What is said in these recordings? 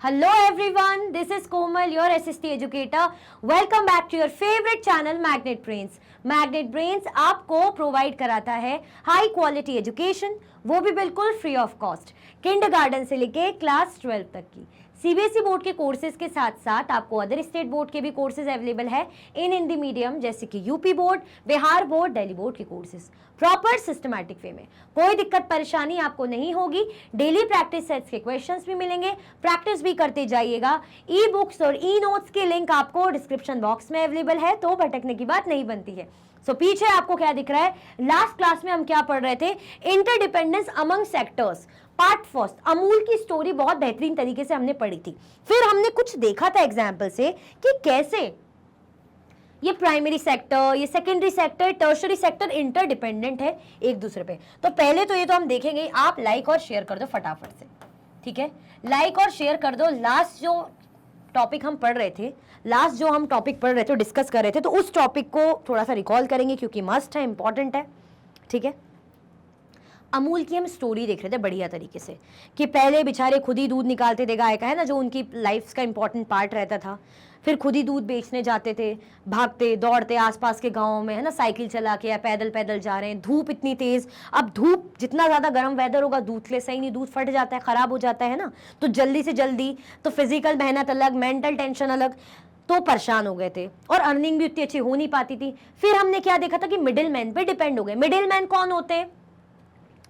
Hello everyone, this is Komal, your SST educator. Welcome back to your favorite channel Magnet Brains. Magnet Brains आपको provide कराता है high quality education, वो भी बिल्कुल free of cost, kindergarten से लेके class 12 तक की। सीबीएसई बोर्ड के कोर्सेज के साथ साथ आपको अदर स्टेट बोर्ड के भी कोर्सेज अवेलेबल है इन हिंदी मीडियम, जैसे कि UP board, Bihar board, Delhi board के कोर्सेज प्रॉपर सिस्टमैटिक वे में। कोई दिक्कत परेशानी आपको नहीं होगी। डेली प्रैक्टिस सेट्स के क्वेश्चंस भी मिलेंगे, प्रैक्टिस भी करते जाइएगा। ई बुक्स और ई नोट्स के लिंक आपको डिस्क्रिप्शन बॉक्स में अवेलेबल है, तो भटकने की बात नहीं बनती है। पीछे आपको क्या दिख रहा है, लास्ट क्लास में हम क्या पढ़ रहे थे, interdependence among sectors, part first. Amul की स्टोरी बहुत बेहतरीन तरीके से हमने पढ़ी थी। फिर हमने कुछ देखा था एग्जाम्पल से कि कैसे ये प्राइमरी सेक्टर, ये secondary sector, tertiary sector interdependent है एक दूसरे पे। तो पहले तो ये तो हम देखेंगे, आप लाइक और शेयर कर दो फटाफट से, ठीक है? लाइक और शेयर कर दो। लास्ट जो टॉपिक हम पढ़ रहे थे, डिस्कस कर रहे थे, तो उस टॉपिक को थोड़ा सा रिकॉल करेंगे क्योंकि मस्ट है, इंपॉर्टेंट है, ठीक है? अमूल की हम स्टोरी देख रहे थे बढ़िया तरीके से कि पहले बेचारे खुद ही दूध निकालते थे गाय का, है ना, जो उनकी लाइफ का इंपॉर्टेंट पार्ट रहता था। फिर खुद ही दूध बेचने जाते थे, भागते दौड़ते आसपास के गाँव में, है ना, साइकिल चला के या पैदल पैदल जा रहे हैं। धूप इतनी तेज, अब धूप जितना ज़्यादा गर्म वेदर होगा दूध के लिए सही नहीं, दूध फट जाता है, ख़राब हो जाता है ना। तो जल्दी से जल्दी, तो फिजिकल मेहनत अलग, मेंटल टेंशन अलग, तो परेशान हो गए थे और अर्निंग भी उतनी अच्छी हो नहीं पाती थी। फिर हमने क्या देखा था कि मिडिल मैन पे डिपेंड हो गए। मिडिल मैन कौन होते हैं?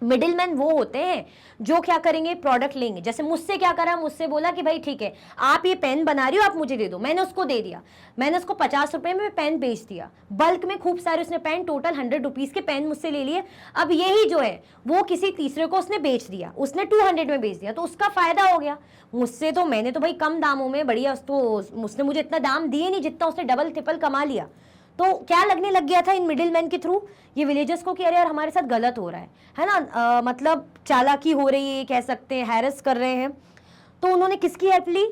मिडिल मैन वो होते हैं जो क्या करेंगे, प्रोडक्ट लेंगे। जैसे मुझसे क्या करा, मुझसे बोला कि भाई ठीक है, आप ये पेन बना रही हो, आप मुझे दे दो। मैंने उसको दे दिया, मैंने उसको 50 रुपए में पेन बेच दिया। बल्क में खूब सारे उसने पेन, टोटल 100 रुपीज़ के पेन मुझसे ले लिए। अब यही जो है वो किसी तीसरे को उसने बेच दिया, उसने 200 में बेच दिया, तो उसका फायदा हो गया। मुझसे तो मैंने तो भाई कम दामों में बढ़िया, तो उसने मुझे इतना दाम दिए नहीं जितना उसने डबल ट्रिपल कमा लिया। तो क्या लगने लग गया था इन मिडिल मैन के थ्रू ये विलेजर्स को कि अरे यार हमारे साथ गलत हो रहा है ना, मतलब चालाकी हो रही है, कह सकते हैं हैरेस कर रहे हैं। तो उन्होंने किसकी हेल्प ली?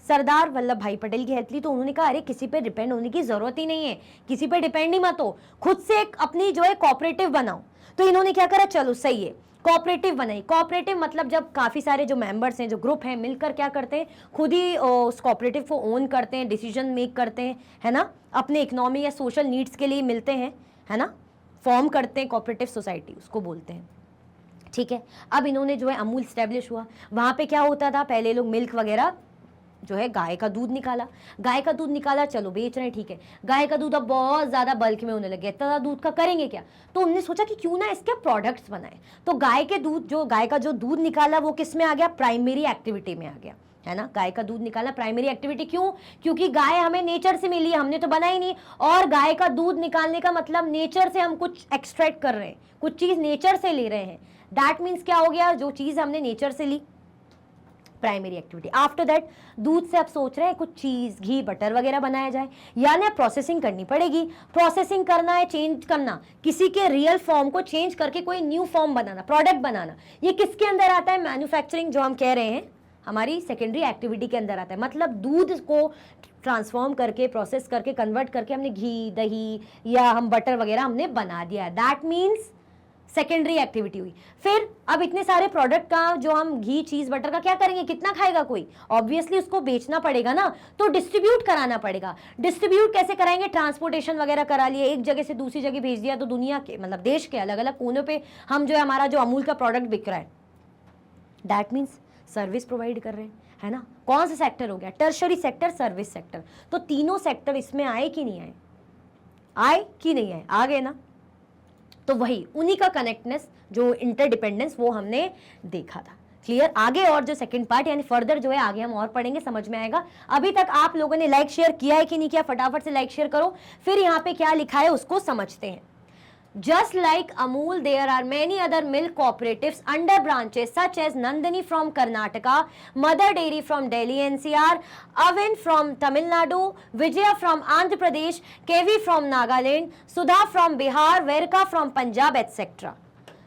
सरदार वल्लभ भाई पटेल की हेल्प ली। तो उन्होंने कहा अरे किसी पे डिपेंड होने की जरूरत ही नहीं है, किसी पे डिपेंड ही मत हो, खुद से एक अपनी जो है कोऑपरेटिव बनाओ। तो इन्होंने क्या करा, चलो सही है, कोऑपरेटिव बनाई। कोऑपरेटिव मतलब जब काफ़ी सारे जो मेंबर्स हैं, जो ग्रुप हैं, मिलकर क्या करते हैं, खुद ही उस कोऑपरेटिव को ओन करते हैं, डिसीजन मेक करते हैं, है ना, अपने इकोनॉमी या सोशल नीड्स के लिए मिलते हैं, है ना, फॉर्म करते हैं, कोऑपरेटिव सोसाइटी उसको बोलते हैं, ठीक है? अब इन्होंने जो है अमूल स्टैब्लिश हुआ। वहाँ पे क्या होता था, पहले लोग मिल्क वगैरह जो है गाय का दूध निकाला, गाय का दूध निकाला, चलो बेच रहे हैं, ठीक है। गाय का दूध अब बहुत ज़्यादा बल्क में होने लगे, इतना दूध का करेंगे क्या? तो उन्होंने सोचा कि क्यों ना इसके प्रोडक्ट्स बनाए। तो गाय का जो दूध निकाला वो किस में आ गया, प्राइमरी एक्टिविटी में आ गया, है ना। गाय का दूध निकाला प्राइमरी एक्टिविटी, क्यों? क्योंकि गाय हमें नेचर से मिली है, हमने तो बनाई नहीं। और गाय का दूध निकालने का मतलब नेचर से हम कुछ एक्सट्रैक्ट कर रहे हैं, कुछ चीज़ नेचर से ले रहे हैं। दैट मीन्स क्या हो गया, जो चीज़ हमने नेचर से ली, प्राइमरी एक्टिविटी। आफ्टर दैट दूध से आप सोच रहे हैं कुछ चीज़, घी, बटर वगैरह बनाया जाए, यानी प्रोसेसिंग करनी पड़ेगी। प्रोसेसिंग करना है, चेंज करना, किसी के रियल फॉर्म को चेंज करके कोई न्यू फॉर्म बनाना, प्रोडक्ट बनाना। ये किसके अंदर आता है? मैन्युफैक्चरिंग, जो हम कह रहे हैं हमारी सेकेंडरी एक्टिविटी के अंदर आता है। मतलब दूध को ट्रांसफॉर्म करके, प्रोसेस करके, कन्वर्ट करके हमने घी, दही या हम बटर वगैरह हमने बना दिया। दैट मीन्स सेकेंडरी एक्टिविटी हुई। फिर अब इतने सारे प्रोडक्ट का जो हम घी, चीज, बटर का क्या करेंगे, कितना खाएगा कोई? ऑब्वियसली उसको बेचना पड़ेगा ना, तो डिस्ट्रीब्यूट कराना पड़ेगा। डिस्ट्रीब्यूट कैसे कराएंगे? ट्रांसपोर्टेशन वगैरह करा लिए, एक जगह से दूसरी जगह भेज दिया, तो दुनिया के मतलब देश के अलग अलग कोनों पे हम जो है हमारा जो अमूल का प्रोडक्ट बिक रहा है। दैट मीन्स सर्विस प्रोवाइड कर रहे हैं, है ना। कौन सा सेक्टर हो गया? Tertiary sector, service sector. तो तीनों सेक्टर इसमें आए कि नहीं आए? आए कि नहीं आए? आ गए ना। तो वही उन्हीं का कनेक्टनेस, जो इंटरडिपेंडेंस, वो हमने देखा था। क्लियर? आगे और जो सेकंड पार्ट यानी फर्दर जो है आगे हम और पढ़ेंगे, समझ में आएगा। अभी तक आप लोगों ने लाइक शेयर किया है कि नहीं किया? फटाफट से लाइक शेयर करो। फिर यहाँ पे क्या लिखा है उसको समझते हैं। Just like Amul, there are many other milk cooperatives under branches such as Nandini from Karnataka, Mother Dairy from Delhi NCR, Avin from Tamil Nadu, Vijaya from Andhra Pradesh, Kevi from Nagaland, Sudha from Bihar, Verka from Punjab, etc.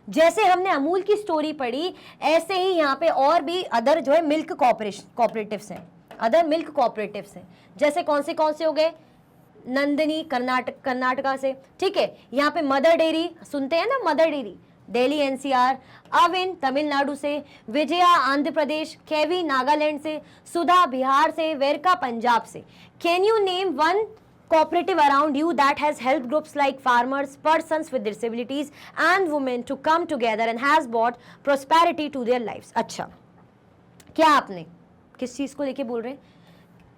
जैसे हमने अमूल की story पढ़ी, ऐसे ही यहाँ पे और भी other जो है मिल्क कॉपरेटिव्स हैं, अदर मिल्क कॉपरेटिव्स हैं। जैसे कौन से हो गए? नंदिनी कर्नाटका से, ठीक है। यहाँ पे मदर डेयरी सुनते हैं ना, mother dairy, Delhi NCR, Avin Tamil Nadu से, विजया आंध्र प्रदेश, केवी नागालैंड से, सुधा बिहार से, वेरका पंजाब से। Can you name one cooperative around you that has helped groups like farmers, persons with disabilities and women to come together and has brought prosperity to their lives? अच्छा, क्या आपने किस चीज़ को लेके बोल रहे हैं?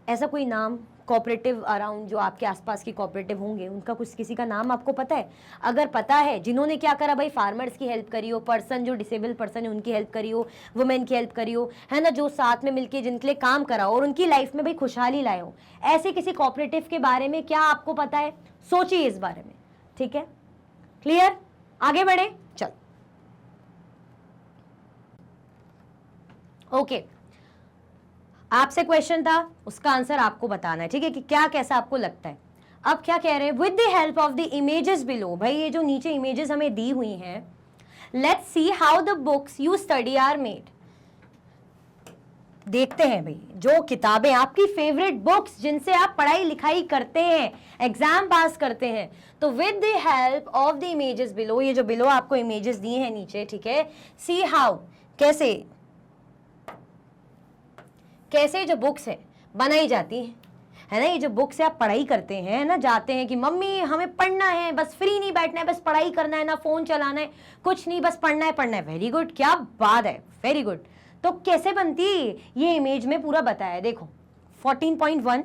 ऐसा कोई नाम कोऑपरेटिव अराउंड जो आपके आसपास की कोऑपरेटिव होंगे, उनका कुछ किसी का नाम आपको पता है? अगर पता है, जिन्होंने क्या करा भाई, फार्मर्स की हेल्प करी हो, पर्सन जो डिसेबल पर्सन है उनकी हेल्प करी हो, वुमेन की हेल्प करी हो, है ना, जो साथ में मिलके जिनके लिए काम करा हो और उनकी लाइफ में भाई खुशहाली लाए हो, ऐसे किसी कोऑपरेटिव के बारे में क्या आपको पता है? सोचिए इस बारे में, ठीक है? क्लियर? आगे बढ़े, चल। ओके, आपसे क्वेश्चन था, उसका आंसर आपको बताना है, ठीक है, कि क्या कैसा आपको लगता है। अब क्या कह रहे हैं, with the help of the images below, भाई ये जो नीचे इमेजेस हमें दी हुई हैं, let's see how the books you study are made. देखते हैं भाई, जो किताबें आपकी फेवरेट बुक्स जिनसे आप पढ़ाई लिखाई करते हैं, एग्जाम पास करते हैं, तो with the help of the images below, ये जो बिलो आपको इमेजेस दिए हैं नीचे, ठीक है, सी हाउ, कैसे कैसे जो बुक्स है बनाई जाती है ना, ये जो बुक्स है आप पढ़ाई करते हैं ना, जाते हैं कि मम्मी हमें पढ़ना है, बस फ्री नहीं बैठना है, बस पढ़ाई करना है, ना फोन चलाना है, कुछ नहीं, बस पढ़ना है पढ़ना है। वेरी गुड, क्या बात है, वेरी गुड। तो कैसे बनती ये इमेज में पूरा बताया है, देखो 14.1,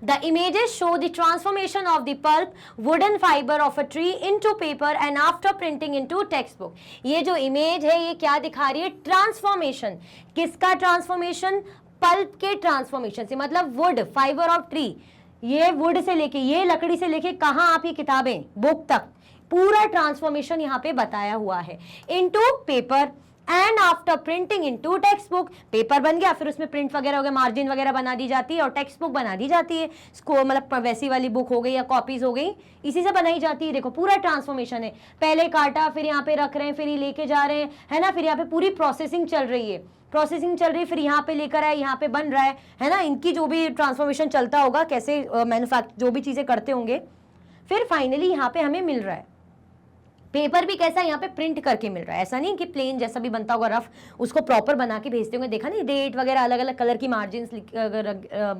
The images show the transformation of the pulp wooden fiber of a tree into paper and after printing into textbook। ये जो इमेज है ये क्या दिखा रही है? ट्रांसफॉर्मेशन। किसका ट्रांसफॉर्मेशन? पल्प के ट्रांसफॉर्मेशन से, मतलब वुड, फाइबर ऑफ ट्री, ये वुड से लेके, ये लकड़ी से लेके कहाँ आपकी किताबें, बुक तक, पूरा ट्रांसफॉर्मेशन यहाँ पे बताया हुआ है। Into paper and after printing into text book, paper बन गया, फिर उसमें प्रिंट वगैरह हो गया, मार्जिन वगैरह बना दी जाती है और टेक्स्ट बुक बना दी जाती है। इसको मतलब वैसी वाली बुक हो गई या कॉपीज हो गई, इसी से बनाई जाती है। देखो पूरा ट्रांसफॉर्मेशन है, पहले काटा, फिर यहाँ पे रख रहे हैं, फिर ये लेके जा रहे हैं, है ना, फिर यहाँ पे पूरी प्रोसेसिंग चल रही है, फिर यहाँ पे लेकर आए, यहाँ पे बन रहा है ना, इनकी जो भी ट्रांसफॉर्मेशन चलता होगा, कैसे मैन्युफैक्चर जो भी चीजें करते होंगे, फिर फाइनली यहाँ पे हमें मिल रहा है। पेपर भी कैसा यहाँ पे प्रिंट करके मिल रहा है, ऐसा नहीं कि प्लेन जैसा भी बनता होगा रफ, उसको प्रॉपर बना के भेजते होंगे। देखा नहीं, डेट वगैरह अलग अलग कलर की मार्जिन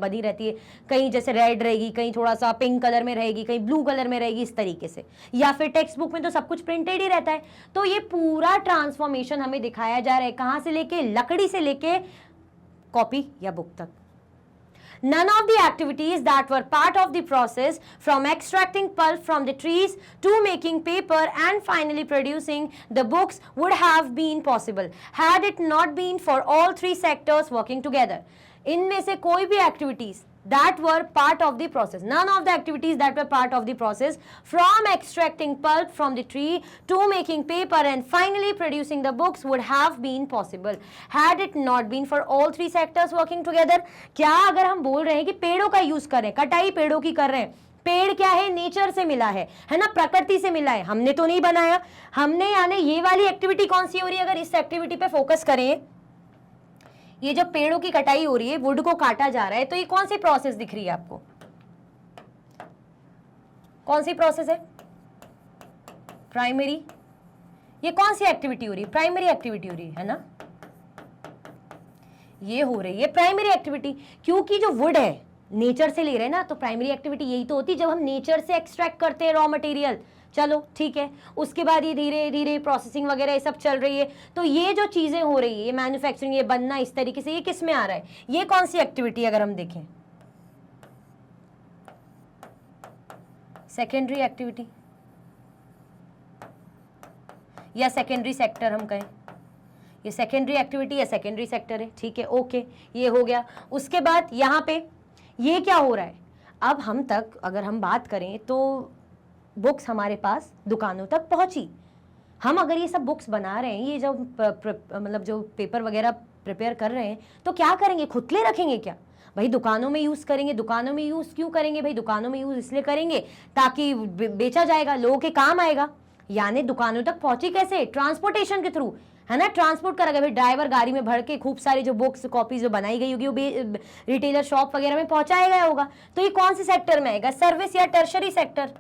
बनी रहती है, कहीं जैसे रेड रहेगी, कहीं थोड़ा सा पिंक कलर में रहेगी, कहीं ब्लू कलर में रहेगी, इस तरीके से। या फिर टेक्स्ट बुक में तो सब कुछ प्रिंटेड ही रहता है। तो ये पूरा ट्रांसफॉर्मेशन हमें दिखाया जा रहा है, कहाँ से लेके, लकड़ी से लेके कॉपी या बुक तक। None of the activities that were part of the process from extracting pulp from the trees to making paper and finally producing the books would have been possible had it not been for all three sectors working together. इनमें से कोई भी activities that were part of the process, none of the activities that were part of the process from extracting pulp from the tree to making paper and finally producing the books would have been possible had it not been for all three sectors working together। क्या अगर हम बोल रहे हैं कि पेड़ों का use करें, कटाई पेड़ों की कर रहे हैं, पेड़ क्या है, नेचर से मिला है ना, प्रकृति से मिला है, हमने तो नहीं बनाया, हमने, यानी ये वाली एक्टिविटी कौन सी हो रही है? अगर इस एक्टिविटी पे फोकस करें, ये जो पेड़ों की कटाई हो रही है, वुड को काटा जा रहा है, तो ये कौन सी प्रोसेस दिख रही है आपको? कौन सी प्रोसेस है? प्राइमरी। ये कौन सी एक्टिविटी हो रही है? प्राइमरी एक्टिविटी हो रही है ना, ये हो रही है प्राइमरी एक्टिविटी, क्योंकि जो वुड है नेचर से ले रहे हैं ना, तो प्राइमरी एक्टिविटी यही तो होती है जब हम नेचर से एक्सट्रैक्ट करते हैं रॉ मटेरियल। चलो ठीक है, उसके बाद ये धीरे धीरे प्रोसेसिंग वगैरह ये सब चल रही है, तो ये जो चीजें हो रही है, ये मैन्युफैक्चरिंग, ये बनना इस तरीके से, ये किस में आ रहा है? ये कौन सी एक्टिविटी अगर हम देखें? सेकेंडरी एक्टिविटी या सेकेंडरी सेक्टर हम कहें, ये सेकेंडरी एक्टिविटी या सेकेंडरी सेक्टर है, ठीक है, ओके, ये हो गया। उसके बाद यहाँ पे ये क्या हो रहा है? अब हम तक अगर हम बात करें तो बुक्स हमारे पास दुकानों तक पहुंची। हम अगर ये सब बुक्स बना रहे हैं, ये जो मतलब जो पेपर वगैरह प्रिपेयर कर रहे हैं, तो क्या करेंगे? खुदले रखेंगे क्या भाई? दुकानों में यूज करेंगे। दुकानों में यूज क्यों करेंगे भाई? दुकानों में यूज इसलिए करेंगे ताकि बेचा जाएगा, लोगों के काम आएगा। यानी दुकानों तक पहुंची कैसे? ट्रांसपोर्टेशन के थ्रू, है ना, ट्रांसपोर्ट करा गया भाई, ड्राइवर गाड़ी में भर के खूब सारी जो बुक्स कॉपीज जो बनाई गई होगी वो रिटेलर शॉप वगैरह में पहुंचाया गया होगा। तो ये कौन सी सेक्टर में आएगा? सर्विस या टर्शरी सेक्टर?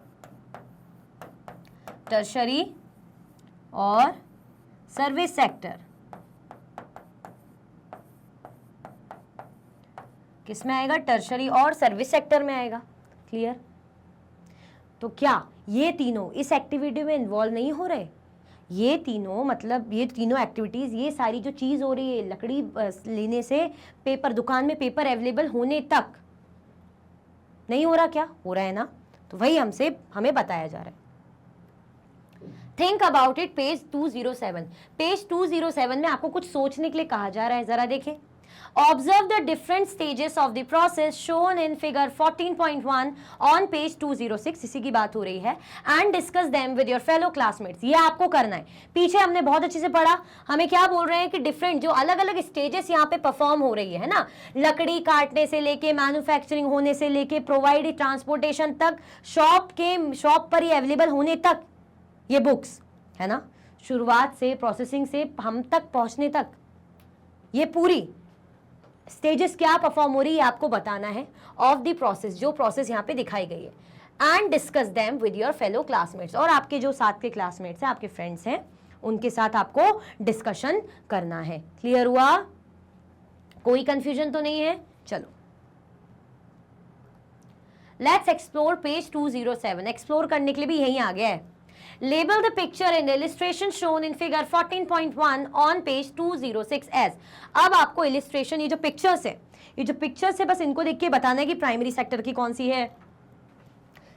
टर्शरी और सर्विस सेक्टर। किसमें आएगा? टर्शरी और सर्विस सेक्टर में आएगा। क्लियर? तो क्या ये तीनों इस एक्टिविटी में इन्वॉल्व नहीं हो रहे? ये तीनों मतलब ये तीनों एक्टिविटीज, ये सारी जो चीज हो रही है लकड़ी लेने से पेपर, दुकान में पेपर अवेलेबल होने तक नहीं हो रहा? क्या हो रहा है ना? तो वही हमें बताया जा रहा है। Think about it, page 207। Page 207 में आपको कुछ सोचने के लिए कहा जा रहा है, जरा देखें। Observe the different stages of the process shown in figure 14.1 on page 206, इसी की बात हो रही है, and discuss them with your fellow classmates। ये आपको करना है। पीछे हमने बहुत अच्छे से पढ़ा, हमें क्या बोल रहे हैं कि डिफरेंट जो अलग अलग स्टेजेस यहाँ पे परफॉर्म हो रही है ना, लकड़ी काटने से लेके मैन्युफैक्चरिंग होने से लेके प्रोवाइड ट्रांसपोर्टेशन तक, शॉप पर ही अवेलेबल होने तक, ये बुक्स है ना, शुरुआत से प्रोसेसिंग से हम तक पहुंचने तक, ये पूरी स्टेजेस क्या परफॉर्म हो रही है आपको बताना है ऑफ द प्रोसेस, जो प्रोसेस यहाँ पे दिखाई गई है। And discuss them with your fellow classmates, और आपके जो साथ के क्लासमेट्स हैं, आपके फ्रेंड्स हैं, उनके साथ आपको डिस्कशन करना है। क्लियर हुआ? कोई कंफ्यूजन तो नहीं है? चलो लेट्स एक्सप्लोर पेज 207। एक्सप्लोर करने के लिए भी यहीं आ गया है। Label the picture and illustration shown in figure 14.1 on page 206 as। अब आपको illustration, ये जो pictures है, ये जो pictures है, बस इनको देख के बताना है कि प्राइमरी सेक्टर की कौन सी है,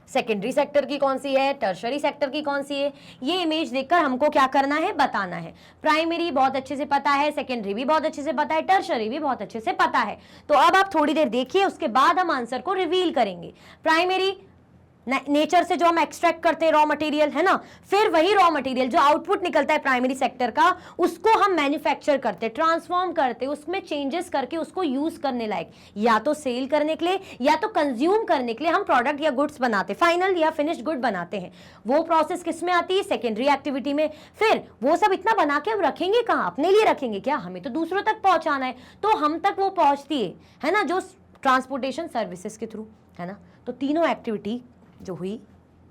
सेकेंडरी सेक्टर की कौन सी है, टर्शरी सेक्टर की कौन सी है। ये इमेज देखकर हमको क्या करना है? बताना है। प्राइमरी बहुत अच्छे से पता है, सेकेंडरी भी बहुत अच्छे से पता है, टर्शरी भी बहुत अच्छे से पता है। तो अब आप थोड़ी देर देखिए, उसके बाद हम आंसर को रिवील करेंगे। प्राइमरी नेचर से जो हम एक्सट्रैक्ट करते हैं रॉ मटेरियल, है ना, फिर वही रॉ मटेरियल जो आउटपुट निकलता है प्राइमरी सेक्टर का, उसको हम मैन्युफैक्चर करते, ट्रांसफॉर्म करते, उसमें चेंजेस करके उसको यूज करने लायक, या तो सेल करने के लिए या तो कंज्यूम करने के लिए हम प्रोडक्ट या गुड्स बनाते, फाइनल या फिनिश्ड गुड बनाते हैं। वो प्रोसेस किस में आती है? सेकेंडरी एक्टिविटी में। फिर वो सब इतना बना के हम रखेंगे कहाँ? अपने लिए रखेंगे क्या? हमें तो दूसरों तक पहुंचाना है, तो हम तक वो पहुंचती है ना, जो ट्रांसपोर्टेशन सर्विसेज के थ्रू, है ना। तो तीनों एक्टिविटी जो हुई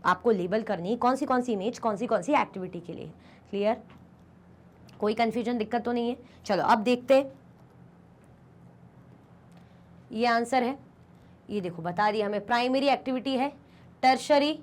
आपको लेबल करनी, कौन सी इमेज कौन सी एक्टिविटी के लिए। क्लियर? कोई कंफ्यूजन, दिक्कत तो नहीं है? चलो अब देखते हैं। ये आंसर है, ये देखो बता दिया हमें। प्राइमरी एक्टिविटी है, टर्शरी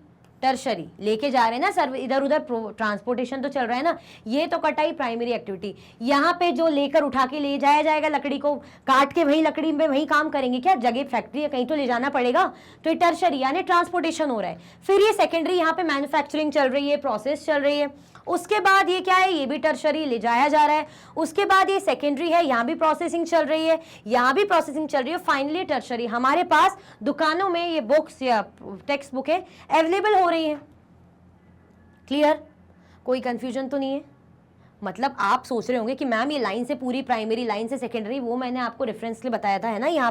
लेके जा रहे हैं ना सर, इधर उधर ट्रांसपोर्टेशन तो चल रहा है ना, ये तो कटाई प्राइमरी एक्टिविटी। यहाँ पे जो लेकर उठा के ले जाया जाएगा, लकड़ी को काट के वही लकड़ी में वही काम करेंगे क्या? जगह फैक्ट्री है, कहीं तो ले जाना पड़ेगा, तो ये टर्शरी यानी ट्रांसपोर्टेशन हो रहा है। फिर ये सेकेंडरी, यहाँ पे मैन्युफैक्चरिंग चल रही है, प्रोसेस चल रही है। उसके बाद ये क्या है? ये भी टर्शरी, ले जाया जा रहा है। उसके बाद ये सेकेंडरी है, यहाँ भी प्रोसेसिंग चल रही है, यहाँ भी प्रोसेसिंग चल रही है। फाइनली टर्शरी, हमारे पास दुकानों में ये बुक्स या टेक्स्ट बुक है अवेलेबल हो रही है। क्लियर? कोई कंफ्यूजन तो नहीं है? मतलब आप सोच रहे होंगे कि मैम ये लाइन से पूरी प्राइमरी, लाइन से सेकेंडरी, वो मैंने आपको रेफरेंस के लिए बताया था, है ना। यहाँ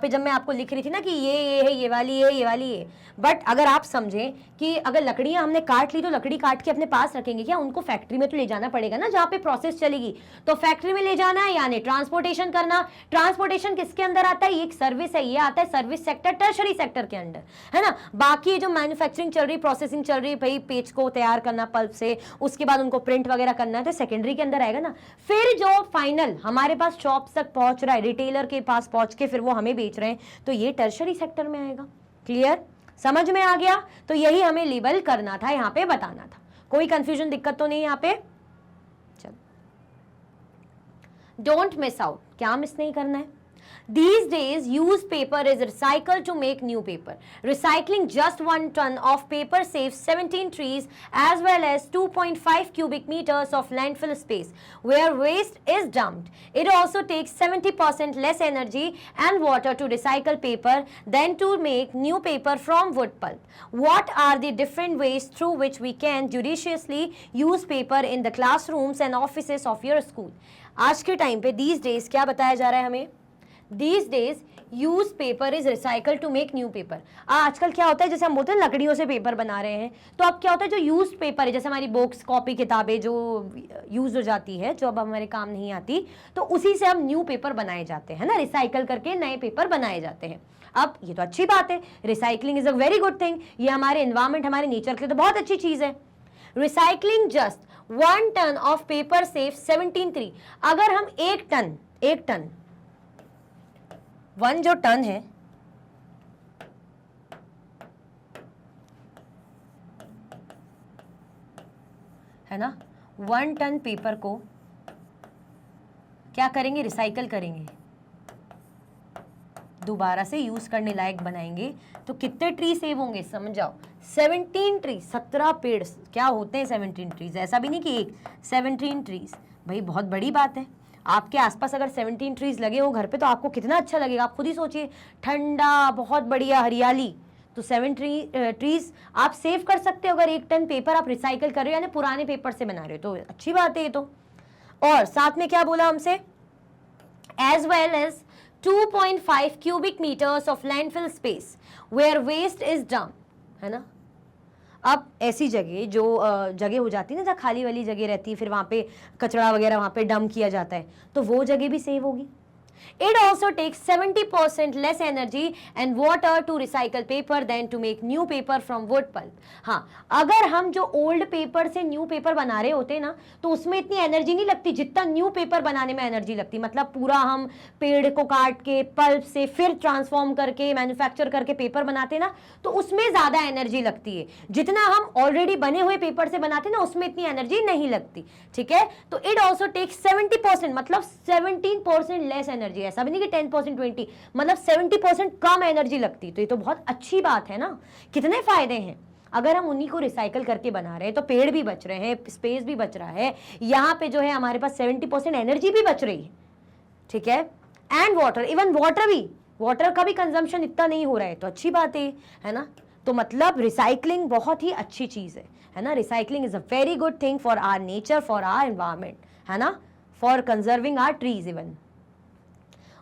पे जब मैं आपको लिख रही थी ना कि ये है, ये वाली है, ये वाली है। बट अगर आप समझें कि अगर लकड़ियाँ हमने काट ली तो लकड़ी काट के अपने पास रखेंगे क्या? उनको फैक्ट्री में तो ले जाना पड़ेगा ना, जहाँ पे प्रोसेस चलेगी। तो फैक्ट्री में ले जाना है यानी ट्रांसपोर्टेशन करना। ट्रांसपोर्टेशन किसके अंदर आता है? ये एक सर्विस है, ये आता है सर्विस सेक्टर, टर्शरी सेक्टर के अंदर, है ना। बाकी जो मैन्युफैक्चरिंग चल रही, प्रोसेसिंग चल रही, भाई पेज को तैयार करना पल्प से, उसके बाद उनको प्रिंट वगैरह करना, तो सेकेंडरी के अंदर आएगा ना। फिर जो फाइनल हमारे पास शॉप्स तक पहुंच रहा है, रिटेलर के पास पहुंच के फिर वो हमें बेच रहे हैं, तो ये टर्शरी सेक्टर में आएगा। क्लियर? समझ में आ गया? तो यही हमें लेबल करना था, यहां पे बताना था। कोई कंफ्यूजन, दिक्कत तो नहीं यहां पे? चलो, डोंट मिस आउट, क्या मिस नहीं करना है? These days, used paper is recycled to make new paper. Recycling just 1 ton of paper saves 17 trees as well as 2.5 cubic meters of landfill space where waste is dumped. It also takes 70% less energy and water to recycle paper than to make new paper from wood pulp. What are the different ways through which we can judiciously use paper in the classrooms and offices of your school? आज के time पे these days क्या बताया जा रहा है हमें? These days use paper is recycle to make new paper. आजकल क्या होता है, जैसे हम बोलते हैं लकड़ियों से पेपर बना रहे हैं, तो अब क्या होता है, जो यूज पेपर है, जैसे हमारी बुक्स, कॉपी, किताबें जो यूज हो जाती है, जो अब हमारे काम नहीं आती, तो उसी से अब न्यू पेपर बनाए जाते हैं ना, रिसाइकल करके नए पेपर बनाए जाते हैं। अब ये तो अच्छी बात है, recycling is a very good thing, ये हमारे एनवायरमेंट, हमारे नेचर के लिए तो बहुत अच्छी चीज है। Recycling just 1 ton of paper save 17 tree. अगर हम एक टन 1 जो टन है ना, 1 टन पेपर को क्या करेंगे, रिसाइकल करेंगे, दोबारा से यूज करने लायक बनाएंगे, तो कितने ट्री सेव होंगे समझ जाओ, 17 ट्री, 17 पेड़। क्या होते हैं 17 ट्रीज, ऐसा भी नहीं कि एक, 17 ट्रीज, भाई बहुत बड़ी बात है। आपके आसपास अगर 17 ट्रीज लगे हो घर पे तो आपको कितना अच्छा लगेगा, आप खुद ही सोचिए, ठंडा, बहुत बढ़िया हरियाली। तो 7 ट्रीज आप सेव कर सकते हो अगर 1 टन पेपर आप रिसाइकल कर रहे हो, यानी पुराने पेपर से बना रहे हो, तो अच्छी बात है ये तो। और साथ में क्या बोला हमसे, as well as 2.5 cubic meters of landfill space where waste is dumped, है ना। अब ऐसी जगह जो जगह हो जाती है ना जहाँ खाली वाली जगह रहती है, फिर वहाँ पे कचरा वगैरह वहाँ पे डंप किया जाता है, तो वो जगह भी सेव होगी। It also takes 70% less energy and water to recycle paper than to make new paper from wood pulp. हाँ, अगर हम जो ओल्ड पेपर से न्यू पेपर बना रहे होते ना, तो उसमें इतनी एनर्जी नहीं लगती जितना न्यू पेपर बनाने में एनर्जी लगती। मतलब पूरा हम पेड़ को काट के पल्प से फिर ट्रांसफॉर्म करके मैन्युफैक्चर करके पेपर बनाते ना, तो उसमें ज्यादा एनर्जी लगती है। जितना हम ऑलरेडी बने हुए पेपर से बनाते ना, उसमें इतनी एनर्जी नहीं लगती, ठीक है। तो इट ऑल्सो टेक्स 70%, मतलब 17% लेस एनर्जी। ऐसा भी नहीं कि 10% 20, मतलब 70% कम एनर्जी लगती। तो ये तो बहुत अच्छी बात है ना, कितने फायदे हैं। अगर हम उन्हीं को रिसाइकल करके बना रहे हैं तो पेड़ भी बच रहे हैं, स्पेस भी बच रहा है, यहाँ पे जो है हमारे पास 70% एनर्जी भी बच रही है, ठीक है। एंड वाटर, इवन वाटर का भी कंजम्पशन इतना नहीं हो रहा है, तो अच्छी बात है ना। तो मतलब रिसाइकलिंग बहुत ही अच्छी चीज है ना। Recycling is a very good thing for our nature, for our environment, है ना, for conserving our trees even.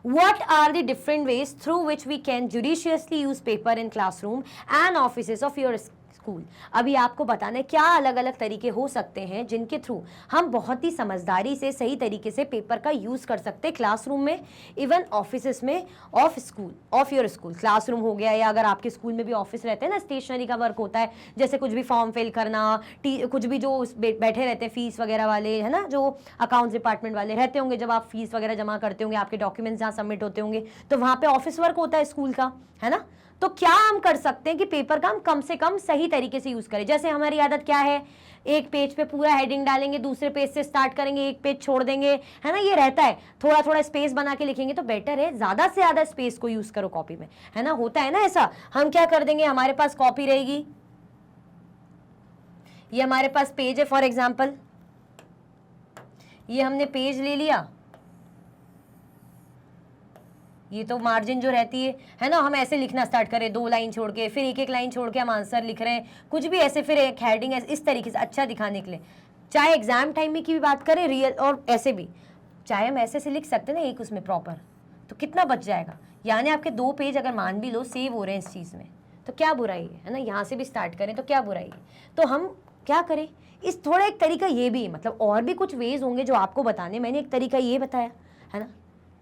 What are the different ways through which we can judiciously use paper in classroom and offices of your school? अभी आपको बताना है क्या अलग अलग तरीके हो सकते हैं जिनके थ्रू हम बहुत ही समझदारी से सही तरीके से पेपर का यूज कर सकते हैं क्लासरूम में, इवन ऑफिसेस में, ऑफ योर स्कूल। क्लासरूम हो गया, या अगर आपके स्कूल में भी ऑफिस रहते हैं ना, स्टेशनरी का वर्क होता है, जैसे कुछ भी फॉर्म फिल करना, कुछ भी जो बैठे रहते हैं फीस वगैरह वाले, है ना, जो अकाउंट्स डिपार्टमेंट वाले रहते होंगे, जब आप फीस वगैरह जमा करते होंगे, आपके डॉक्यूमेंट्स जहाँ सबमिट होते होंगे, तो वहाँ पे ऑफिस वर्क होता है स्कूल का, है ना। तो क्या हम कर सकते हैं कि पेपर का हम कम से कम सही तरीके से यूज करें। जैसे हमारी आदत क्या है, एक पेज पे पूरा हेडिंग डालेंगे, दूसरे पेज से स्टार्ट करेंगे, एक पेज छोड़ देंगे, है ना, ये रहता है। थोड़ा थोड़ा स्पेस बना के लिखेंगे तो बेटर है, ज्यादा से ज्यादा स्पेस को यूज करो कॉपी में, है ना। होता है ना ऐसा, हम क्या कर देंगे, हमारे पास कॉपी रहेगी, ये हमारे पास पेज है, फॉर एग्जाम्पल ये हमने पेज ले लिया, ये तो मार्जिन जो रहती है ना, हम ऐसे लिखना स्टार्ट करें 2 लाइन छोड़ के, फिर एक लाइन छोड़ के हम आंसर लिख रहे हैं, कुछ भी ऐसे, फिर एक हेडिंग इस तरीके से अच्छा दिखाने के लिए। चाहे एग्जाम टाइम में की भी बात करें, रियल और ऐसे भी, चाहे हम ऐसे से लिख सकते हैं ना एक उसमें प्रॉपर, तो कितना बच जाएगा। यानी आपके 2 पेज अगर मान भी लो सेव हो रहे हैं इस चीज़ में, तो क्या बुराई है ना। यहाँ से भी स्टार्ट करें तो क्या बुराई है। तो हम क्या करें, इस थोड़ा एक तरीका ये भी, मतलब और भी कुछ वेज होंगे जो आपको बताने, मैंने एक तरीका ये बताया है ना,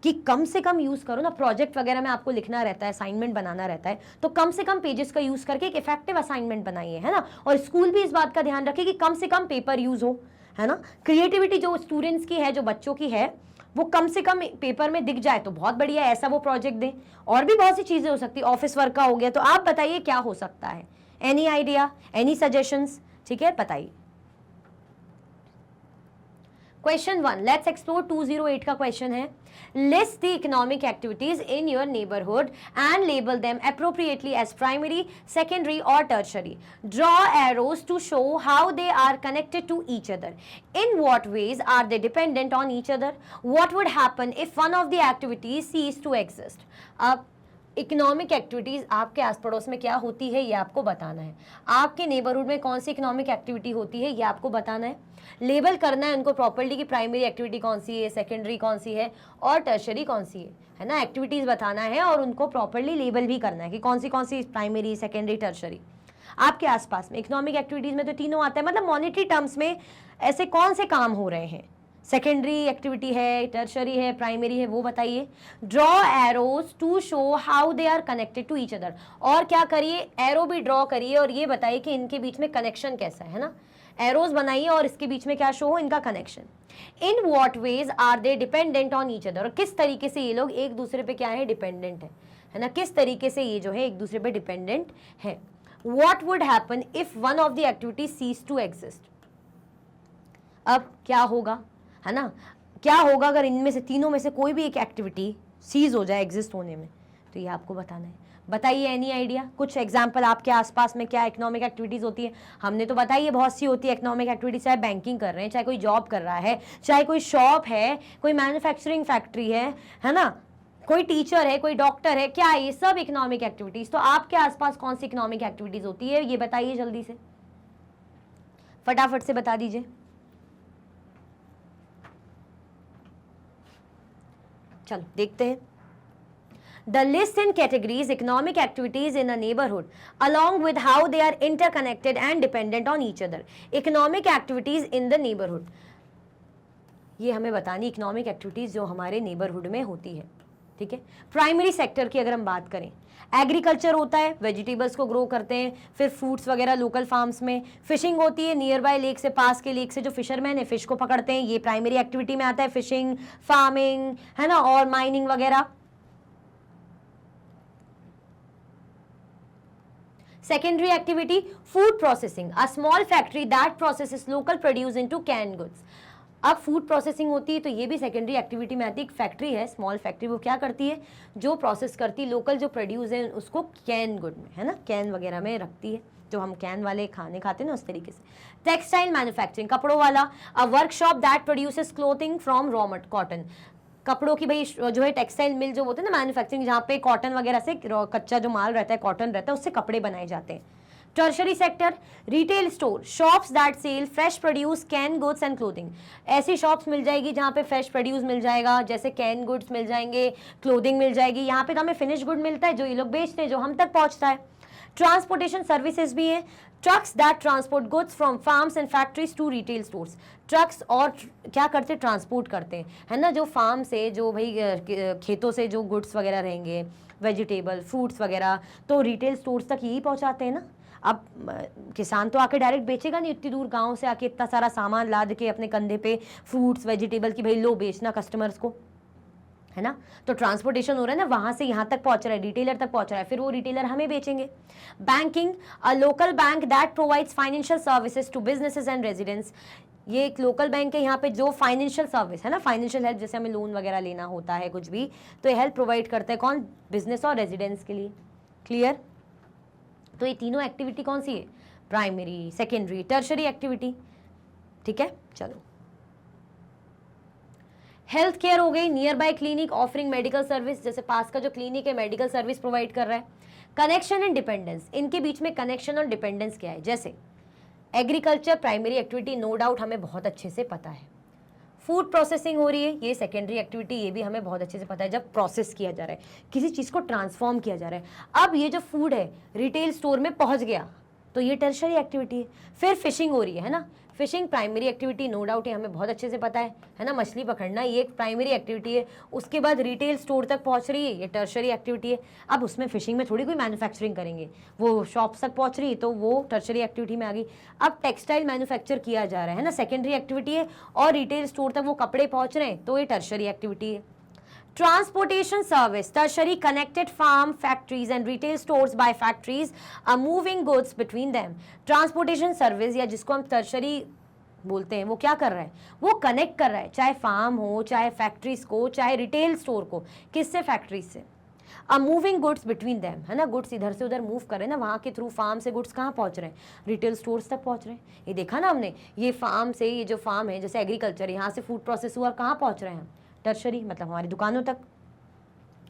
कि कम से कम यूज करो ना। प्रोजेक्ट वगैरह में आपको लिखना रहता है, असाइनमेंट बनाना रहता है, तो कम से कम पेजेस का यूज करके एक इफेक्टिव असाइनमेंट बनाइए, है ना। और स्कूल भी इस बात का ध्यान रखे कि कम से कम पेपर यूज हो, है ना। क्रिएटिविटी जो स्टूडेंट्स की है, जो बच्चों की है, वो कम से कम पेपर में दिख जाए तो बहुत बढ़िया, ऐसा वो प्रोजेक्ट दें। और भी बहुत सी चीजें हो सकती है, ऑफिस वर्क का हो गया, तो आप बताइए क्या हो सकता है, एनी आइडिया, एनी सजेशंस, ठीक है, बताइए। क्वेश्चन 1, लेट्स एक्सप्लोर 208 का क्वेश्चन है, list the economic activities in your neighbourhood and label them appropriately as primary, secondary और tertiary. Draw arrows to show how they are connected to each other. In what ways are they dependent on each other? What would happen if one of the activities cease to exist? अब economic activities आपके आस पड़ोस में क्या होती है ये आपको बताना है। आपके नेबरहुड में कौन सी इकोनॉमिक एक्टिविटी होती है ये आपको बताना है। लेबल करना है उनको प्रॉपर्ली कि प्राइमरी एक्टिविटी कौन सी है, सेकेंडरी कौन सी है और टर्शरी कौन सी है ना। एक्टिविटीज़ बताना है और उनको प्रॉपर्ली लेबल भी करना है कि कौन सी प्राइमरी, सेकेंडरी, टर्शरी। आपके आसपास में इकोनॉमिक एक्टिविटीज़ में तो तीनों आता है, मतलब मॉनेटरी टर्म्स में ऐसे कौन से काम हो रहे हैं, सेकेंडरी एक्टिविटी है, टर्शरी है, प्राइमरी है, वो बताइए। Draw arrows to show how they are connected to each other. और क्या करिए, एरो भी ड्रॉ करिए और ये बताइए कि इनके बीच में कनेक्शन कैसा है ना। एरोज बनाइए और इसके बीच में क्या शो हो, इनका connection. In what ways are they dependent on each other, और किस तरीके से ये लोग एक दूसरे पे क्या है, डिपेंडेंट है ना, किस तरीके से ये जो है एक दूसरे पे डिपेंडेंट है। What would happen if one of the activity cease to exist, अब क्या होगा, है ना, क्या होगा अगर इनमें से तीनों में से कोई भी एक एक्टिविटी सीज हो जाए एग्जिस्ट होने में, तो ये आपको बताना है। बताइए एनी आइडिया, कुछ एग्जाम्पल आपके आसपास में क्या इकोनॉमिक एक्टिविटीज होती है। हमने तो बताइए बहुत सी होती है इकोनॉमिक एक्टिविटीज, चाहे बैंकिंग कर रहे हैं, चाहे कोई जॉब कर रहा है, चाहे कोई शॉप है, कोई मैन्युफैक्चरिंग फैक्ट्री है ना, कोई टीचर है, कोई डॉक्टर है, क्या ये सब इकोनॉमिक एक्टिविटीज। तो आपके आसपास कौन सी इकोनॉमिक एक्टिविटीज होती है, ये बताइए जल्दी से, फटाफट से बता दीजिए। चलो देखते हैं। The list in categories economic activities in a neighborhood along with how they are interconnected and dependent on each other. Economic activities in the neighborhood, ये हमें बतानी इकोनॉमिक एक्टिविटीज जो हमारे नेबरहुड में होती है, ठीक है। प्राइमरी सेक्टर की अगर हम बात करें, एग्रीकल्चर होता है, वेजिटेबल्स को ग्रो करते हैं, फिर फ्रूट्स वगैरह लोकल फार्म्स में, फिशिंग होती है, नियर बाय लेक से, पास के लेक से जो फिशरमैन है फिश को पकड़ते हैं, ये प्राइमरी एक्टिविटी में आता है, फिशिंग, फार्मिंग, है ना, और माइनिंग वगैरह। Secondary activity, food processing, a small factory that processes local produce into canned goods. अब फूड प्रोसेसिंग होती है तो ये भी सेकेंडरी एक्टिविटी में आती है। एक फैक्ट्री है, स्मॉल फैक्ट्री, वो क्या करती है, जो प्रोसेस करती है लोकल जो प्रोड्यूस है उसको कैन गुड में, है ना, कैन वगैरह में रखती है, जो हम कैन वाले खाने खाते हैं ना उस तरीके से। टेक्सटाइल मैन्युफैक्चरिंग, कपड़ों वाला, a workshop that produces clothing from raw cotton, कपड़ों की भाई जो है टेक्सटाइल मिल जो होते हैं ना मैन्युफैक्चरिंग, जहाँ पे कॉटन वगैरह से कच्चा जो माल रहता है, कॉटन रहता है, उससे कपड़े बनाए जाते हैं। Tertiary sector, retail store, shops that sell fresh produce, can goods and clothing, ऐसी शॉप्स मिल जाएगी जहाँ पे फ्रेश प्रोड्यूस मिल जाएगा, जैसे कैन गुड्स मिल जाएंगे, क्लोथिंग मिल जाएगी, यहाँ पे तो हमें फिनिश गुड मिलता है जो ये लोग बेचते हैं, जो हम तक पहुँचता है। ट्रांसपोर्टेशन सर्विसेज भी है, trucks that transport goods from farms and factories to retail stores, trucks और क्या करते हैं, ट्रांसपोर्ट करते हैं, है ना, जो फार्म से, जो भाई खेतों से जो गुड्स वगैरह रहेंगे, वेजिटेबल, फ्रूट्स वगैरह, तो रिटेल स्टोर्स तक यही पहुंचाते हैं ना। अब किसान तो आके डायरेक्ट बेचेगा नहीं, इतनी दूर गांव से आके इतना सारा सामान लाद के अपने कंधे पे फ्रूट्स वेजिटेबल की भाई लो बेचना कस्टमर्स को, है ना, तो ट्रांसपोर्टेशन हो रहा है ना, वहां से यहाँ तक पहुंच रहा है, रिटेलर तक पहुंच रहा है, फिर वो रिटेलर हमें बेचेंगे। Banking, a local bank that provides financial services to businesses and residents, ये एक लोकल बैंक है यहाँ पे जो फाइनेंशियल सर्विस है ना, फाइनेंशियल हेल्प, जैसे हमें लोन वगैरह लेना होता है कुछ भी, तो ये हेल्प प्रोवाइड करता है कौन, बिजनेस और रेजिडेंट्स के लिए। क्लियर, तो ये तीनों एक्टिविटी कौन सी है, प्राइमरी, सेकेंडरी, टर्शरी एक्टिविटी, ठीक है। चलो, हेल्थ केयर हो गई, near by clinic offering medical service, जैसे पास का जो क्लिनिक है मेडिकल सर्विस प्रोवाइड कर रहा है। कनेक्शन एंड डिपेंडेंस, इनके बीच में कनेक्शन और डिपेंडेंस क्या है, जैसे agriculture primary activity, no doubt हमें बहुत अच्छे से पता है। फूड प्रोसेसिंग हो रही है, ये सेकेंडरी एक्टिविटी, ये भी हमें बहुत अच्छे से पता है, जब प्रोसेस किया जा रहा है, किसी चीज़ को ट्रांसफॉर्म किया जा रहा है। अब ये जो फूड है रिटेल स्टोर में पहुंच गया, तो ये टर्शरी एक्टिविटी है। फिर फिशिंग हो रही है ना, fishing primary activity, no doubt है, हमें बहुत अच्छे से पता है ना, मछली पकड़ना ये एक प्राइमरी एक्टिविटी है। उसके बाद रिटेल स्टोर तक पहुंच रही है, ये टर्शरी एक्टिविटी है। अब उसमें फिशिंग में थोड़ी कोई मैन्युफैक्चरिंग करेंगे, वो शॉप्स तक पहुंच रही है, तो वो टर्शरी एक्टिविटी में आ गई। अब टेक्सटाइल मैन्युफैक्चर किया जा रहा है ना, सेकेंडरी एक्टिविटी है, और रिटेल स्टोर तक वो कपड़े पहुंच रहे हैं, तो ये टर्शरी एक्टिविटी है। Transportation service, tertiary connected farm factories and retail stores by factories are moving goods between them. Transportation service या जिसको हम tertiary बोलते हैं, वो क्या कर रहा है, वो कनेक्ट कर रहा है, चाहे फार्म हो, चाहे फैक्ट्रीज को, चाहे रिटेल स्टोर को, किससे, फैक्ट्रीज से। अब मूविंग गुड्स बिटवीन दैम, है ना, गुड्स इधर से उधर मूव कर रहे हैं ना, वहाँ के थ्रू फार्म से गुड्स कहाँ पहुँच रहे हैं, रिटेल स्टोर्स तक पहुँच रहे हैं। ये देखा ना हमने, ये फार्म से, ये जो फार्म है जैसे एग्रीकल्चर, यहाँ से फूड प्रोसेस हुआ, कहाँ पहुँच रहे हैं, टर्शरी, मतलब हमारी दुकानों तक।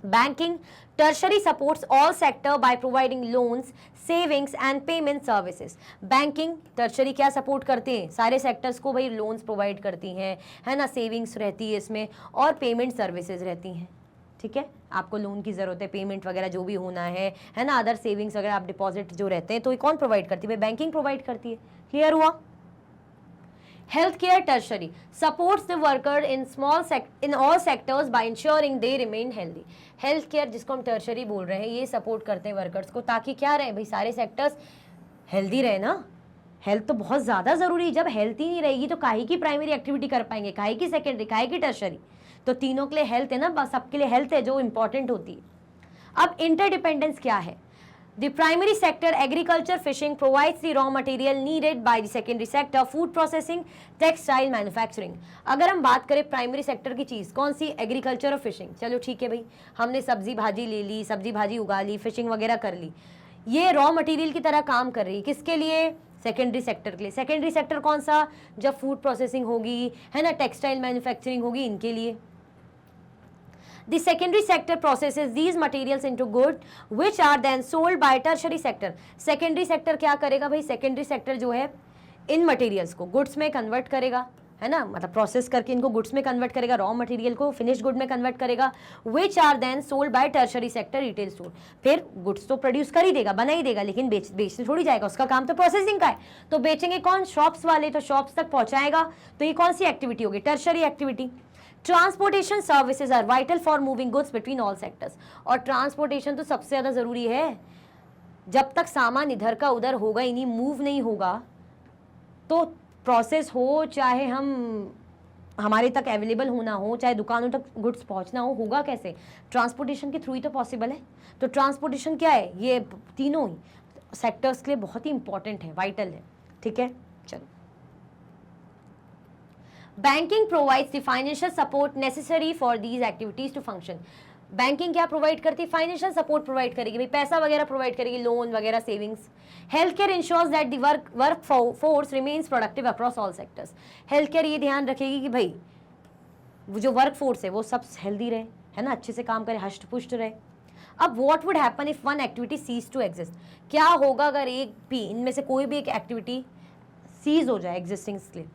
Banking, tertiary supports all sector by providing loans, savings and payment services. Banking, tertiary क्या सपोर्ट करते हैं, सारे सेक्टर्स को भाई लोन्स प्रोवाइड करती हैं, है ना, सेविंग्स रहती है इसमें, और पेमेंट सर्विसेज रहती हैं, ठीक है। आपको लोन की ज़रूरत है, पेमेंट वगैरह जो भी होना है ना, अदर सेविंग्स वगैरह, आप डिपॉजिट जो रहते हैं, तो ये कौन प्रोवाइड करती है, बैंकिंग प्रोवाइड करती है। क्लियर हुआ। Healthcare tertiary supports the worker in all sectors by ensuring they remain healthy. Healthcare जिसको हम tertiary बोल रहे हैं, ये सपोर्ट करते हैं वर्कर्स को, ताकि क्या रहे भाई, सारे सेक्टर्स हेल्दी रहे ना, हेल्थ तो बहुत ज़्यादा ज़रूरी है। जब हेल्थ ही नहीं रहेगी तो काहे की प्राइमरी एक्टिविटी कर पाएंगे, काहे की सेकेंडरी, काहे की टर्शरी। तो तीनों के लिए हेल्थ है ना, बस सबके लिए हेल्थ है जो इंपॉर्टेंट होती है। अब इंटरडिपेंडेंस क्या है? The primary sector, agriculture, fishing, provides the raw material needed by the secondary sector, food processing, textile manufacturing. अगर हम बात करें प्राइमरी सेक्टर की चीज़ कौन सी, एग्रीकल्चर और फिशिंग। चलो ठीक है भाई, हमने सब्जी भाजी ले ली, सब्जी भाजी उगा ली, फिशिंग वगैरह कर ली, ये रॉ मटेरियल की तरह काम कर रही है। किसके लिए? सेकेंडरी सेक्टर के लिए। सेकेंडरी सेक्टर कौन सा? जब फूड प्रोसेसिंग होगी, है ना, टेक्सटाइल मैन्युफैक्चरिंग होगी, इनके लिए। The secondary sector processes these materials into goods which are then sold by tertiary sector. Secondary sector क्या करेगा भाई? secondary sector जो है इन मटेरियल्स को गुड्स में कन्वर्ट करेगा, है ना, मतलब प्रोसेस करके इनको गुड्स में कन्वर्ट करेगा, रॉ मटेरियल को फिनिश गुड में कन्वर्ट करेगा, which are then sold by tertiary sector retail store. फिर गुड्स तो प्रोड्यूस कर ही देगा, बना ही देगा, लेकिन बेचने थोड़ी जाएगा, उसका काम तो प्रोसेसिंग का है। तो बेचेंगे कौन? शॉप्स वाले, तो शॉप्स तक पहुंचाएगा। तो ये कौन सी एक्टिविटी होगी? Tertiary activity. Transportation services are vital for moving goods between all sectors. और ट्रांसपोर्टेशन तो सबसे ज़्यादा ज़रूरी है। जब तक सामान इधर का उधर होगा ही नहीं, मूव नहीं होगा, तो प्रोसेस हो, चाहे हम हमारे तक अवेलेबल होना हो, चाहे दुकानों तक गुड्स पहुंचना हो, होगा कैसे? ट्रांसपोर्टेशन के थ्रू ही तो पॉसिबल है। तो ट्रांसपोर्टेशन क्या है? ये तीनों ही सेक्टर्स के लिए बहुत ही इंपॉर्टेंट है, वाइटल है। ठीक है, चलो। Banking provides the financial support necessary for these activities to function. Banking क्या प्रोवाइड करती है? फाइनेंशियल सपोर्ट प्रोवाइड करेगी भाई, पैसा वगैरह प्रोवाइड करेगी, लोन वगैरह, savings. Health care ensures that the work force remains productive across all sectors. Health care ये ध्यान रखेगी कि भाई वो जो वर्क फोर्स है वो सब हेल्दी रहे, है ना, अच्छे से काम करे, हष्ट पुष्ट रहे। अब what would happen if one activity cease to exist? क्या होगा अगर एक भी इनमें से कोई भी एक एक्टिविटी सीज हो जाए एग्जिस्टिंग के लिए?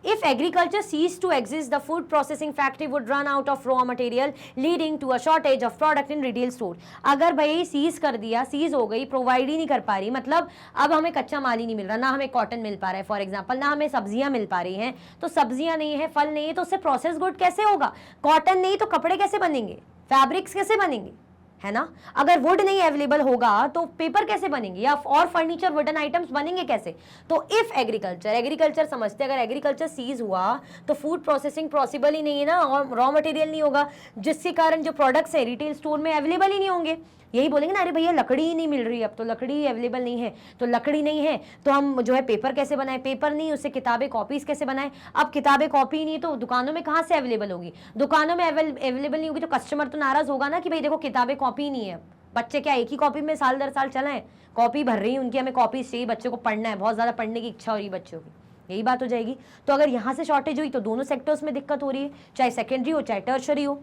If agriculture ceased to exist, the food processing factory would run out of raw material, leading to a shortage of product in retail store. अगर भाई सीज कर दिया, सीज हो गई, प्रोवाइड ही नहीं कर पा रही, मतलब अब हमें कच्चा माल ही नहीं मिल रहा, ना हमें कॉटन मिल पा रहा है फॉर एग्जांपल, ना हमें सब्जियां मिल पा रही हैं, तो सब्जियां नहीं है, फल नहीं है, तो उससे प्रोसेस गुड कैसे होगा? कॉटन नहीं तो कपड़े कैसे बनेंगे? फैब्रिक्स कैसे बनेंगे, है ना? अगर वुड नहीं अवेलेबल होगा तो पेपर कैसे बनेंगे, या और फर्नीचर, वुडन आइटम्स बनेंगे कैसे? तो इफ एग्रीकल्चर समझते, अगर एग्रीकल्चर सीज हुआ तो फूड प्रोसेसिंग पॉसिबल ही नहीं है ना, और रॉ मटेरियल नहीं होगा, जिसके कारण जो प्रोडक्ट्स है रिटेल स्टोर में अवेलेबल ही नहीं होंगे। यही बोलेंगे ना, अरे भैया लकड़ी ही नहीं मिल रही, अब तो लकड़ी अवेलेबल नहीं है, तो लकड़ी नहीं है तो हम जो है पेपर कैसे बनाएं? पेपर नहीं, उससे किताबें कॉपीज कैसे बनाएं? अब किताबें कॉपी नहीं तो दुकानों में कहाँ से अवेलेबल होगी? दुकानों में अवेलेबल नहीं होगी तो कस्टमर तो नाराज होगा ना कि भाई देखो किताबें कॉपी नहीं है। बच्चे क्या एक ही कॉपी में साल दर साल चलाएं? कॉपी भर रही है उनकी, हमें कॉपी चाहिए, बच्चे को पढ़ना है, बहुत ज़्यादा पढ़ने की इच्छा हो रही है बच्चों की, यही बात हो जाएगी। तो अगर यहाँ से शॉर्टेज हुई तो दोनों सेक्टर्स में दिक्कत हो रही है, चाहे सेकेंडरी हो चाहे टर्शरी हो।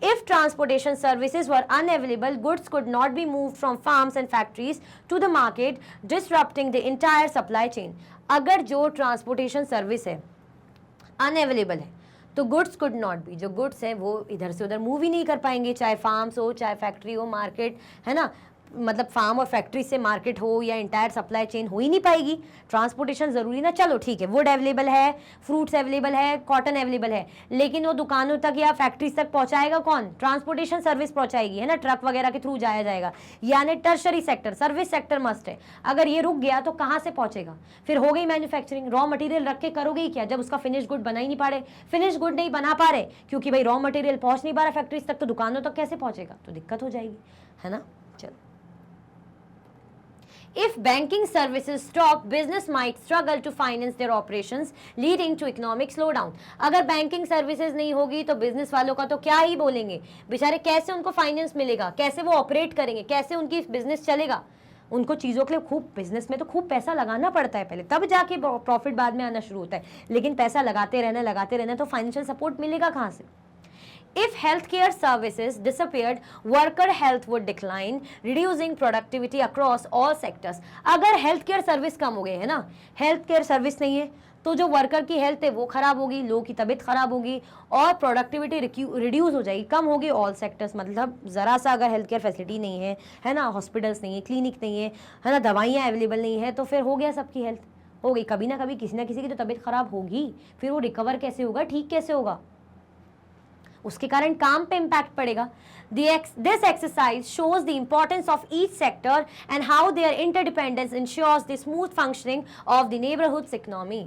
If transportation services were unavailable, goods could not be moved from farms and factories to the market, disrupting the entire supply chain. अगर जो ट्रांसपोर्टेशन सर्विस है अनअवेलेबल है तो गुड्स कुड नॉट बी, जो goods है वो इधर से उधर मूव ही नहीं कर पाएंगे, चाहे फार्म्स हो, चाहे फैक्ट्री हो, मार्केट, है ना, मतलब फार्म और फैक्ट्री से मार्केट हो या इंटायर सप्लाई चेन हो ही नहीं पाएगी। ट्रांसपोर्टेशन ज़रूरी ना, चलो ठीक है, वुड अवेलेबल है, फ्रूट्स अवेलेबल है, कॉटन अवेलेबल है, लेकिन वो दुकानों तक या फैक्ट्रीज तक पहुंचाएगा कौन? ट्रांसपोर्टेशन सर्विस पहुंचाएगी, है ना, ट्रक वगैरह के थ्रू जाया जाएगा। यानी tertiary sector, service sector must है। अगर ये रुक गया तो कहाँ से पहुंचेगा? फिर हो गई मैन्युफैक्चरिंग, रॉ मटेरियल रख के करोगे ही क्या जब उसका फिनिश गुड बना ही नहीं पा रहे? फिनिश गुड नहीं बना पा रहे क्योंकि भाई रॉ मटेरियल पहुंच नहीं पा रहा फैक्ट्रीज तक, तो दुकानों तक कैसे पहुंचेगा? तो दिक्कत हो जाएगी, है ना। चलो, If banking services stop, business might struggle to finance their operations, leading to economic slowdown. अगर बैंकिंग सर्विसेज नहीं होगी तो बिजनेस वालों का तो क्या ही बोलेंगे, बेचारे कैसे उनको फाइनेंस मिलेगा, कैसे वो ऑपरेट करेंगे, कैसे उनकी बिजनेस चलेगा? उनको चीज़ों के लिए खूब, बिजनेस में तो खूब पैसा लगाना पड़ता है पहले, तब जाके प्रॉफिट बाद में आना शुरू होता है, लेकिन पैसा लगाते रहना तो फाइनेंशियल सपोर्ट मिलेगा कहाँ से? If healthcare services disappeared, worker health would decline, reducing productivity across all sectors. अगर हेल्थ केयर सर्विस कम हो गए, है ना, हेल्थ केयर सर्विस नहीं है तो जो वर्कर की हेल्थ है वो खराब होगी, लोगों की तबीयत खराब होगी और प्रोडक्टिविटी रिड्यूस हो जाएगी, कम होगी ऑल सेक्टर्स। मतलब ज़रा सा अगर हेल्थ केयर फैसिलिटी नहीं है ना, हॉस्पिटल्स नहीं है, क्लिनिक नहीं है ना, दवाइयाँ अवेलेबल नहीं है, तो फिर हो गया सबकी हेल्थ हो गई, कभी ना कभी किसी ना किसी की तो तबीयत खराब होगी, फिर वो रिकवर कैसे होगा, ठीक कैसे होगा? उसके कारण काम पे इम्पैक्ट पड़ेगा। This exercise shows the importance of each sector and how their interdependence ensures the smooth functioning of the neighborhood's economy.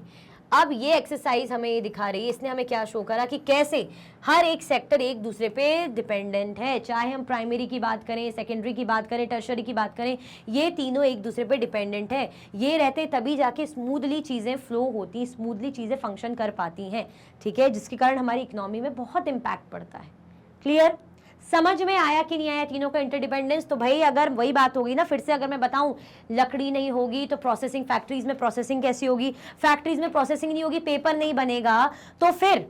अब ये एक्सरसाइज हमें ये दिखा रही है, इसने हमें क्या शो करा कि कैसे हर एक सेक्टर एक दूसरे पे डिपेंडेंट है, चाहे हम प्राइमरी की बात करें, सेकेंडरी की बात करें, टर्शरी की बात करें, ये तीनों एक दूसरे पे डिपेंडेंट है। ये रहते तभी जाके स्मूथली चीज़ें फ्लो होती, स्मूथली चीज़ें फंक्शन कर पाती हैं, ठीक है, जिसके कारण हमारी इकोनॉमी में बहुत इम्पैक्ट पड़ता है। क्लियर? समझ में आया कि नहीं आया तीनों का इंटरडिपेंडेंस? तो भाई अगर वही बात होगी ना, फिर से अगर मैं बताऊं, लकड़ी नहीं होगी तो प्रोसेसिंग, फैक्ट्रीज में प्रोसेसिंग कैसी होगी, फैक्ट्रीज में प्रोसेसिंग नहीं होगी, पेपर नहीं बनेगा, तो फिर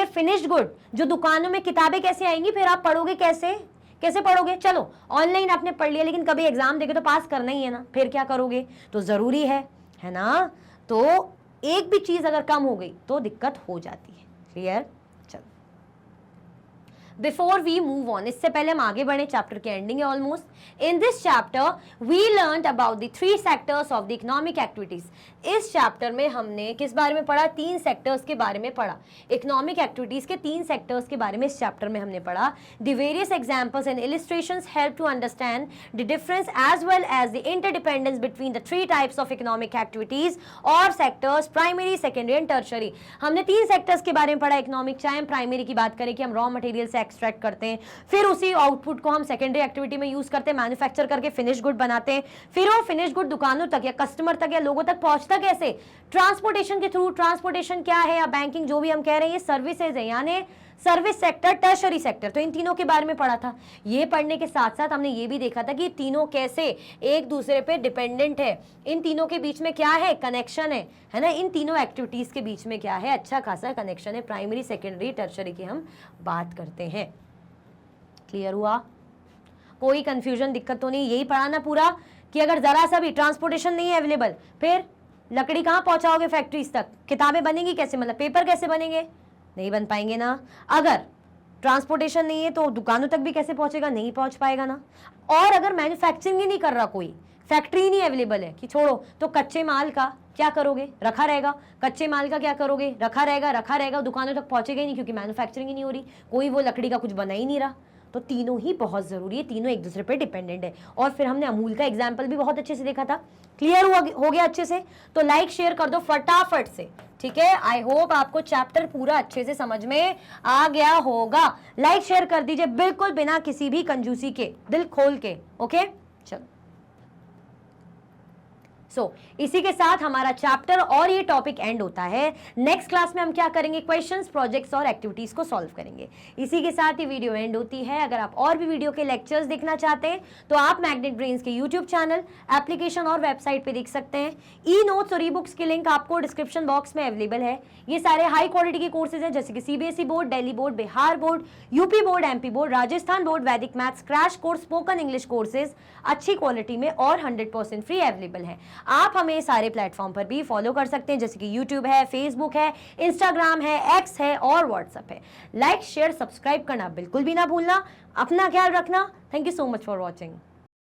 फिनिश्ड गुड जो दुकानों में किताबें कैसे आएंगी, फिर आप पढ़ोगे कैसे पढ़ोगे? चलो ऑनलाइन आपने पढ़ लिया, लेकिन कभी एग्जाम देके तो पास करना ही है ना, फिर क्या करोगे? तो जरूरी है ना? तो एक भी चीज अगर कम हो गई तो दिक्कत हो जाती है। Clear? Before we move on, इससे पहले हम आगे बढ़े, चैप्टर के एंडिंग है almost. In this chapter we learned about the 3 sectors of the economic activities. इस चैप्टर में हमने किस बारे में पढ़ा? 3 सेक्टर्स के बारे में पढ़ा। इकोनॉमिक एक्टिविटीज के 3 सेक्टर्स के बारे में इस चैप्टर में हमने पढ़ा। The various examples and illustrations help to understand the difference as well as the interdependence between the 3 types of economic activities और sectors, primary, secondary and tertiary. हमने 3 सेक्टर्स के बारे में पढ़ा इकोनॉमिक, चाहे हम प्राइमरी की बात करें कि हम रॉ मटेरियल से एक्सट्रैक्ट करते हैं, फिर उसी आउटपुट को हम सेकेंडरी एक्टिविटी में यूज करते हैं, मैन्युफैक्चर करके फिनिश गुड बनाते हैं, फिर वो फिनिश गुड दुकानों तक या कस्टमर तक या लोगों तक पहुंचता कैसे? ट्रांसपोर्टेशन के थ्रू। ट्रांसपोर्टेशन क्या है या बैंकिंग, जो भी हम कह रहे हैं, ये सर्विसेज है, यानी सर्विस सेक्टर, टर्शरी सेक्टर। तो इन तीनों के बारे में पढ़ा था। ये पढ़ने के साथ साथ हमने ये भी देखा था कि तीनों कैसे एक दूसरे पे डिपेंडेंट है, इन तीनों के बीच में क्या है? कनेक्शन है ना? इन तीनों एक्टिविटीज के बीच में क्या है? अच्छा खासा कनेक्शन है। प्राइमरी, सेकेंडरी, टर्शरी की हम बात करते हैं। क्लियर हुआ? कोई कंफ्यूजन, दिक्कत तो नहीं? यही पढ़ा ना पूरा कि अगर जरा सा भी ट्रांसपोर्टेशन नहीं है अवेलेबल, फिर लकड़ी कहाँ पहुंचाओगे फैक्ट्रीज तक? किताबें बनेंगी कैसे? मतलब पेपर कैसे बनेंगे? नहीं बन पाएंगे ना। अगर ट्रांसपोर्टेशन नहीं है तो दुकानों तक भी कैसे पहुंचेगा? नहीं पहुंच पाएगा ना। और अगर मैन्युफैक्चरिंग ही नहीं कर रहा, कोई फैक्ट्री नहीं अवेलेबल है, कि छोड़ो, तो कच्चे माल का क्या करोगे? रखा रहेगा। कच्चे माल का क्या करोगे? रखा रहेगा, दुकानों तक पहुंचेगा ही नहीं, क्योंकि मैन्युफैक्चरिंग ही नहीं हो रही, कोई वो लकड़ी का कुछ बना ही नहीं रहा। तो तीनों ही बहुत जरूरी है, तीनों एक दूसरे पे डिपेंडेंट है। और फिर हमने अमूल का एग्जाम्पल भी बहुत अच्छे से देखा था। क्लियर हो गया अच्छे से? तो लाइक शेयर कर दो फटाफट से, ठीक है? आई होप आपको चैप्टर पूरा अच्छे से समझ में आ गया होगा। लाइक शेयर कर दीजिए बिल्कुल बिना किसी भी कंजूसी के, दिल खोल के। ओके, चलो। इसी के साथ हमारा चैप्टर और ये टॉपिक एंड होता है। नेक्स्ट क्लास में हम क्या करेंगे? क्वेश्चंस, प्रोजेक्ट्स और एक्टिविटीज को सॉल्व करेंगे। इसी के साथ ही वीडियो एंड होती है। अगर आप और भी वीडियो के लेक्चर्स देखना चाहते हैं तो आप मैग्नेट ब्रेन्स के यूट्यूब चैनल, एप्लीकेशन और वेबसाइट पे देख सकते हैं। ई नोट्स और ई बुक्स की लिंक आपको डिस्क्रिप्शन बॉक्स में अवेलेबल है। ये सारे हाई क्वालिटी के कोर्सेज हैं, जैसे कि CBSE board, Delhi board, Bihar board, UP board, MP board, Rajasthan board, Vedic maths, crash course, spoken English courses अच्छी क्वालिटी में और 100% फ्री अवेलेबल है। आप हमें सारे प्लेटफॉर्म पर भी फॉलो कर सकते हैं, जैसे कि यूट्यूब है, फेसबुक है, इंस्टाग्राम है, एक्स है और व्हाट्सएप है। लाइक शेयर सब्सक्राइब करना बिल्कुल भी ना भूलना। अपना ख्याल रखना। Thank you so much for watching.